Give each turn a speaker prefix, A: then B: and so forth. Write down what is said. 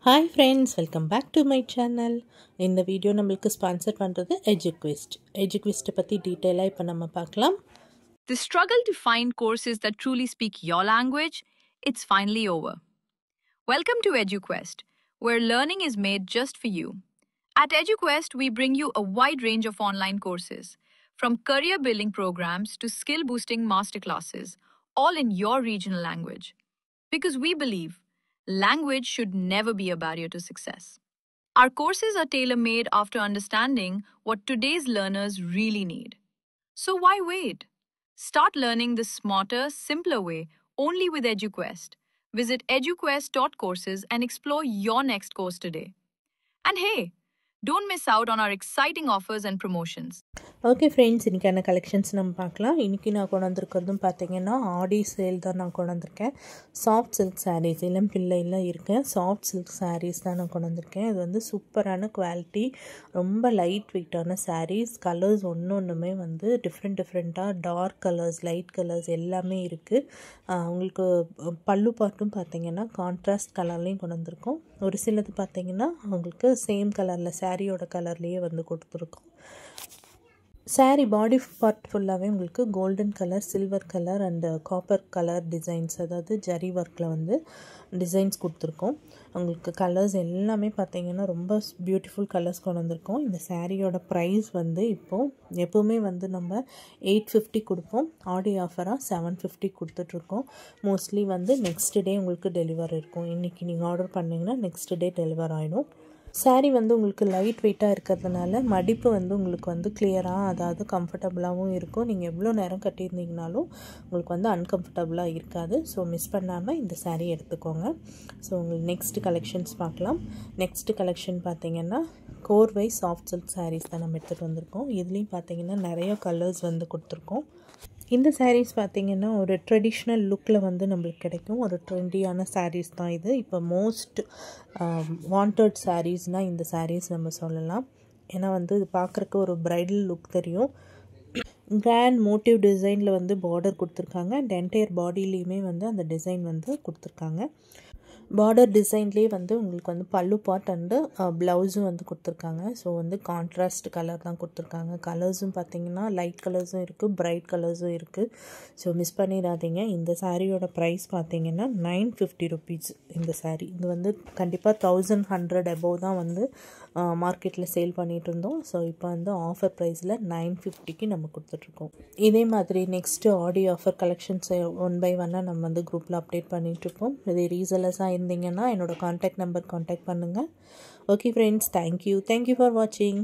A: Hi friends, welcome back to my channel. இந்த video நம்மளுக்கு sponsor பண்றது EduQuest. EduQuest பத்தி டீடைலா இப்ப நம்ம பார்க்கலாம்.
B: The struggle to find courses that truly speak your language, it's finally over. Welcome to EduQuest, where learning is made just for you. At EduQuest, we bring you a wide range of online courses, from career building programs to skill boosting masterclasses, all in your regional language. Because we believe language should never be a barrier to success. Our courses are tailor made after understanding what today's learners really need. So why wait? Start learning the smarter, simpler way only with EduQuest. Visit eduquest.courses and explore your next course today. And hey, don't miss out on our exciting offers and promotions.
A: Okay friends, இன்றைக்கான collections நம்ம பார்க்கலாம். இன்றைக்கி நான் கொண்டு வந்திருக்கிறதும் பார்த்தீங்கன்னா ஆடி sale தான் நான் கொண்டு வந்திருக்கேன். சாஃப்ட் சில்க் சாரீஸ் இளம் பிள்ளைலாம் இருக்கேன். சாஃப்ட் சில்க் சாரீஸ் தான் நான் கொண்டு வந்திருக்கேன். இது வந்து சூப்பரான குவாலிட்டி, ரொம்ப லைட் வெயிட்டான சாரீஸ். கலர்ஸ் ஒன்றுமே வந்து டிஃப்ரெண்ட்டாக டார்க் கலர்ஸ், லைட் கலர்ஸ் எல்லாமே இருக்குது. உங்களுக்கு பல்லு பாட்டும் பார்த்தீங்கன்னா கான்ட்ராஸ்ட் கலர்லேயும் கொண்டு வந்திருக்கோம். ஒரு சிலது பார்த்தீங்கன்னா உங்களுக்கு சேம் கலரில் சாரியோட கலர்லேயே வந்து கொடுத்துருக்கோம். சாரீ பாடி பார்ட் ஃபுல்லாகவே உங்களுக்கு golden colour, silver colour and copper colour designs, அதாவது ஜரி ஒர்க்கில் வந்து டிசைன்ஸ் கொடுத்துருக்கோம். உங்களுக்கு கலர்ஸ் எல்லாமே பார்த்தீங்கன்னா ரொம்ப பியூட்டிஃபுல் கலர்ஸ் கொண்டு வந்திருக்கோம். இந்த சாரியோட ப்ரைஸ் வந்து இப்போது எப்போவுமே வந்து நம்ம 850 கொடுப்போம். ஆடி ஆஃபராக 750 கொடுத்துட்ருக்கோம். மோஸ்ட்லி வந்து நெக்ஸ்ட் டே உங்களுக்கு டெலிவர் இருக்கும். இன்றைக்கி நீங்கள் ஆர்டர் பண்ணிங்கன்னா நெக்ஸ்ட் டே டெலிவர் ஆகிடும். சாரீ வந்து உங்களுக்கு லைட் வெயிட்டாக இருக்கிறதுனால மடிப்பு வந்து உங்களுக்கு வந்து கிளியராக, அதாவது கம்ஃபர்டபுளாகவும் இருக்கும். நீங்கள் எவ்வளோ நேரம் கட்டியிருந்தீங்கனாலும் உங்களுக்கு வந்து அன்கம்ஃபர்டபுளாக இருக்காது. ஸோ மிஸ் பண்ணாமல் இந்த சாரீ எடுத்துக்கோங்க. ஸோ உங்களுக்கு நெக்ஸ்ட் கலெக்ஷன்ஸ் பார்க்கலாம். நெக்ஸ்ட் கலெக்ஷன் பார்த்திங்கன்னா கோர்வை சாஃப்ட் சில்க் சாரீஸ் தான் நம்ம எடுத்துகிட்டு வந்திருக்கோம். இதுலேயும் பார்த்திங்கன்னா நிறைய கலர்ஸ் வந்து கொடுத்துருக்கோம். இந்த சாரீஸ் பார்த்திங்கன்னா ஒரு ட்ரெடிஷ்னல் லுக்கில் வந்து நம்மளுக்கு கிடைக்கும். ஒரு ட்ரெண்டியான சாரீஸ் தான் இது. இப்போ மோஸ்ட் வாண்டட் சாரீஸ்னால் இந்த சாரீஸ் நம்ம சொல்லலாம். ஏன்னா வந்து இது பார்க்குறக்கு ஒரு ப்ரைடல் லுக் தெரியும். கிராண்ட் மோட்டிவ் டிசைனில் வந்து பார்டர் கொடுத்துருக்காங்க. அண்ட் என்டையர் பாடியிலையுமே வந்து அந்த டிசைன் வந்து கொடுத்துருக்காங்க. பார்டர் டிசைன்லேயே வந்து உங்களுக்கு வந்து பல்லு பார்ட் அண்டு ப்ளவுஸும் வந்து கொடுத்துருக்காங்க. ஸோ வந்து கான்ட்ராஸ்ட் கலர் தான் கொடுத்துருக்காங்க. கலர்ஸும் பார்த்திங்கன்னா லைட் கலர்ஸும் இருக்குது, பிரைட் கலர்ஸும் இருக்குது. ஸோ மிஸ் பண்ணிடாதீங்க. இந்த சாரியோட ப்ரைஸ் பார்த்திங்கன்னா 950 ருபீஸ். இந்த சாரீ இது வந்து கண்டிப்பாக 1100 அபோவ் தான் வந்து மார்க்கெட்டில் சேல் பண்ணிகிட்டு இருந்தோம். ஸோ இப்போ வந்து ஆஃபர் ப்ரைஸில் 950க்கு நம்ம கொடுத்துட்ருக்கோம். இதே மாதிரி next Aadi offer collections 1 by 1 நம்ம வந்து குரூப்பில் அப்டேட் பண்ணிகிட்ருக்கோம். இது ரீசெல்லர்ஸாக இருந்தீங்கன்னா என்னோடய கான்டாக்ட் நம்பர் கான்டாக்ட் பண்ணுங்கள். ஓகே ஃப்ரெண்ட்ஸ், தேங்க்யூ ஃபார் வாட்சிங்.